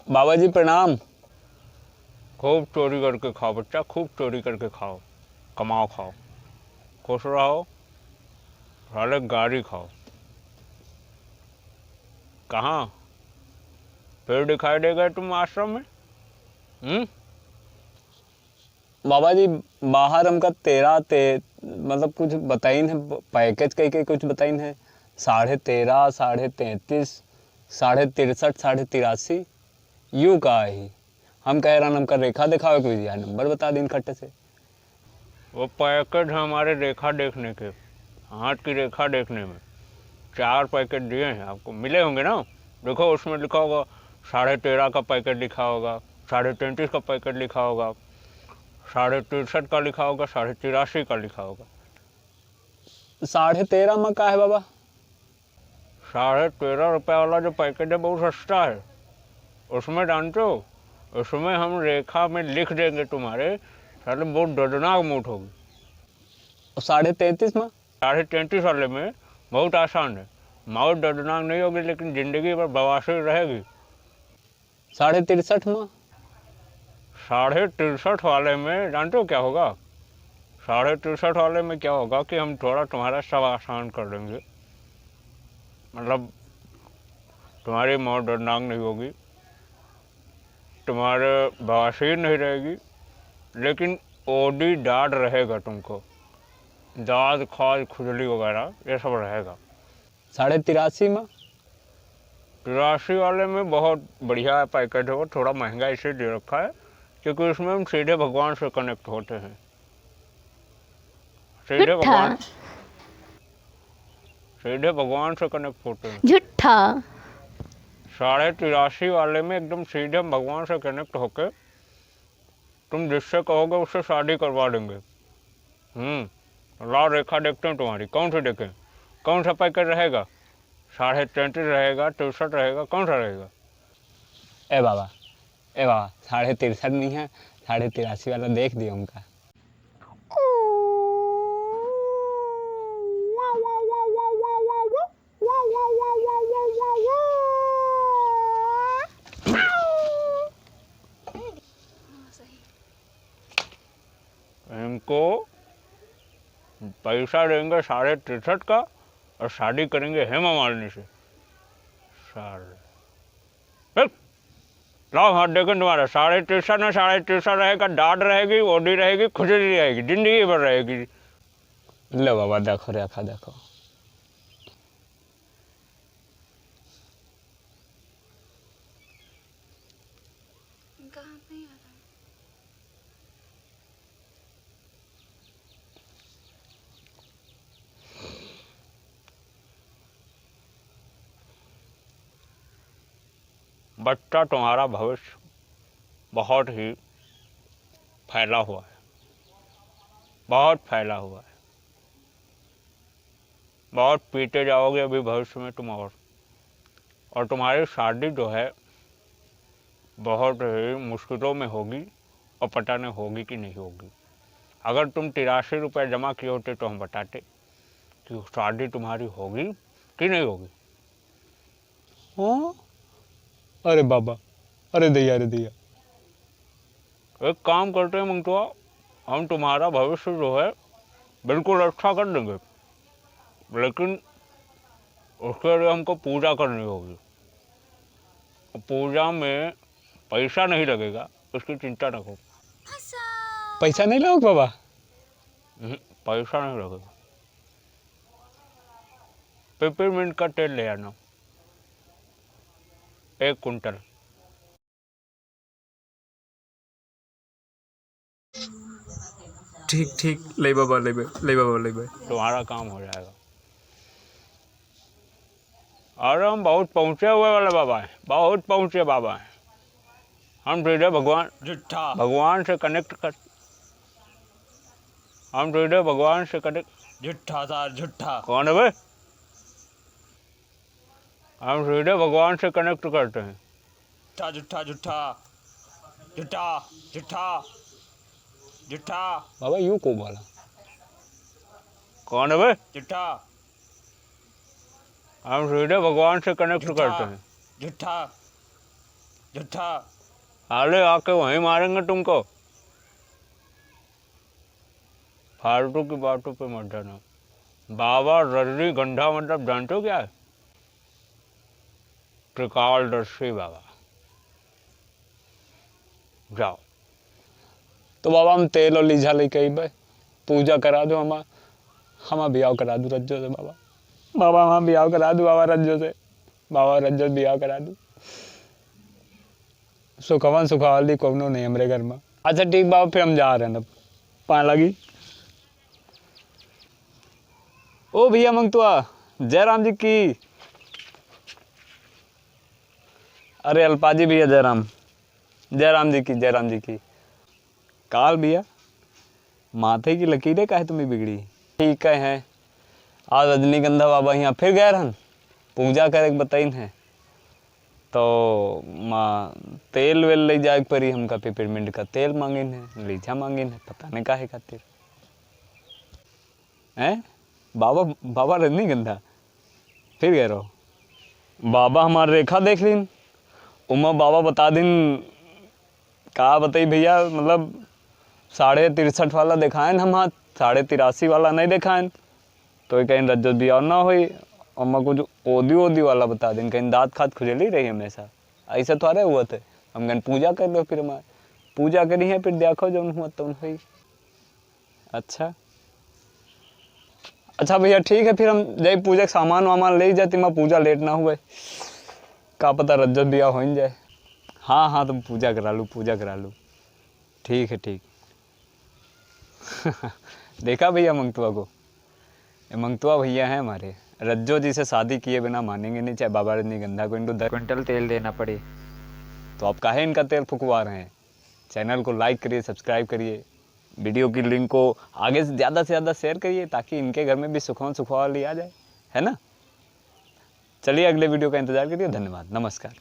बाबा जी प्रणाम। खूब चोरी करके खाओ बच्चा, खूब चोरी करके खाओ, कमाओ खाओ, खुश रहो, साले गाड़ी खाओ। कहाँ फिर दिखाई दे गए तुम आश्रम में? बाबा जी बाहर हमका मतलब कुछ बताइन है, पैकेज कई कुछ बताइन है। 13.5, 33.5, 63.63, 83 यूँ का ही। हम कह रहा हमका रेखा दिखाओ कोई दिया नंबर बता दिन खट्टे से। वो पैकेट है हमारे रेखा देखने के, हाथ की रेखा देखने में। 4 पैकेट दिए हैं आपको, मिले होंगे ना। देखो उसमें लिखा होगा 13.5 का पैकेट लिखा होगा, 33.5 का पैकेट लिखा होगा, 63.63 का लिखा होगा, 83.83 का लिखा होगा। 13.5 में का है बाबा? 13.5 रुपये वाला जो पैकेट है बहुत सस्ता है। उसमें जानते हो, उसमें हम रेखा में लिख देंगे तुम्हारे, साले बहुत दर्दनाक मौत होगी। 33.5 में? 33.33 वाले में बहुत आसान है, मौत दर्दनाक नहीं होगी लेकिन जिंदगी भर बवासीर रहेगी। 63.63 में? 63.63 वाले में जानते हो क्या होगा? 63.63 वाले में क्या होगा कि हम थोड़ा तुम्हारा सब आसान कर देंगे। मतलब तुम्हारी मौत दर्दनाक नहीं होगी, तुम्हारे बवासीर नहीं रहेगी, लेकिन ओडी दाद रहेगा तुमको, दाद खाज खुजली वगैरह ये सब रहेगा। 83.83 में? 83 वाले में बहुत बढ़िया पैकेट है, वो थोड़ा महंगा इसे दे रखा है क्योंकि उसमें हम सीधे भगवान से कनेक्ट होते हैं, सीधे भगवान से कनेक्ट होते हैं। झूठा। 83.83 वाले में एकदम सीधे भगवान से कनेक्ट होके तुम जिससे कहोगे उससे शादी करवा देंगे। लाल रेखा देखते हैं तुम्हारी, कौन सी देखें? कौन सा पैकेट रहेगा? 33.33 रहेगा, 63 रहेगा, कौन सा रहेगा? ए बाबा 63.63 नहीं है, 83.83 वाला देख दिया उनका। इनको पैसा देंगे 63.63 का और शादी करेंगे हेमा मालिनी से। साले लाओ हाथ देखो तुम्हारा, 63.63 में 63.63 रहेगा, डांट रहेगी, ओडी रहेगी, खुजली रहेगी, जिंदगी भर रहेगी। लो बाबा देखो रेखा देखो। बच्चा तुम्हारा भविष्य बहुत ही फैला हुआ है, बहुत फैला हुआ है, बहुत पीटे जाओगे अभी भविष्य में तुम। और तुम्हारी शादी जो है बहुत ही मुश्किलों में होगी और पता नहीं होगी कि नहीं होगी। अगर तुम 83 रुपये जमा किए होते तो हम बताते कि शादी तुम्हारी होगी कि नहीं होगी। हाँ अरे बाबा, अरे दैया, अरे दैया। एक काम करते हैं मंगतुआ, हम तुम्हारा भविष्य जो है बिल्कुल अच्छा कर देंगे, लेकिन उसके लिए हमको पूजा करनी होगी। पूजा में पैसा नहीं लगेगा, उसकी चिंता न करो। पैसा नहीं लोग बाबा? पैसा नहीं लगेगा। पेपरमिंट का तेल ले आना 1 कुंटल। ठीक ठीक, ले बाबा, ले बाबा, ले बाबा। तुम्हारा काम हो जाएगा। अरे हम बहुत पहुँचे हुए वाले बाबा हैं, बहुत पहुँचे बाबा हैं। हम सीधे भगवान से कनेक्ट कर, हम सीधे भगवान से कनेक्ट। झूठा था, झूठा। कौन है भाई? हम सीधे भगवान से कनेक्ट करते हैं। झूठा झूठा झूठा झूठा झूठा झूठा। बाबा यूं को बोला? कौन है भाई? झूठा। हम सीधे भगवान से कनेक्ट करते हैं। झूठा झूठा। अरे आके वहीं मारेंगे तुमको। फालतू की बातों पे मत जाना। बाबा रजनीगंधा मतलब जानते हो क्या है? त्रिकालदर्शी बाबा। जाओ। तो बाबा हम तेल और लीझा लेके आई भाई, पूजा करा दो हमा ब्याह करा दो रज्जो से बाबा। बाबा हमारा ब्याह करा दो बाबा रज्जो से, बाबा रज्जो ब्याह करा दो। सुखवन सुखावली कोनो नहीं हमारे घर में। अच्छा ठीक बाबा, फिर हम जा रहे हैं अब, पा लगी। ओ भैया मंगतुआ, जयराम जी की। अरे अल्पाजी भैया जयराम, जयराम जी की, जयराम जी की। काल भैया माथे की लकीरें काहे तुम्हें बिगड़ी? ठीक है, आज रजनीगंधा बाबा यहाँ फिर गए रहन पूजा करे बताइन है, तो माँ तेल वेल ले जाए परी हमका, पेपरमिंट का तेल मांगिन है, लीझा मांगिन है, पता नहीं काहे खातिर हैं। बाबा बाबा रजनीगंधा फिर गए रहो। बाबा हमारे रेखा देख लीन, उमा बाबा बता दिन का बताई भैया, मतलब 63.5 वाला दिखाएन हम, हाथ 83.5 वाला नहीं दिखाएन, तो कहीं रज्जत भी और ना हुई। अम्मा कुछ ओदी वाला बता दें, कहीं दांत खात खुजली रही हमेशा, ऐसा तो अरे हुआ थे। हम कहीं पूजा कर लो, फिर हमारे पूजा करी है, फिर देखो जो हुआ तो हुई। अच्छा अच्छा भैया ठीक है, फिर हम जाए पूजा के सामान वामान ले जाती, मैं पूजा लेट ना हुए, का पता रज्जत भी हो जाए। हाँ हाँ तुम पूजा करा लूँ, पूजा करा लूँ, ठीक है ठीक। देखा भैया मंगतुआ को, ये मंगतुआ भैया हैं हमारे, रज्जो जी से शादी किए बिना मानेंगे नहीं, चाहे बाबा रजनीगंधा को इनको 10 क्विंटल तेल देना पड़े। तो आप काहे इनका तेल फुकवा रहे हैं? चैनल को लाइक करिए, सब्सक्राइब करिए, वीडियो की लिंक को आगे से ज़्यादा शेयर करिए, ताकि इनके घर में भी सुखवाली आ जाए, है ना। चलिए अगले वीडियो का इंतज़ार करिए। धन्यवाद, नमस्कार।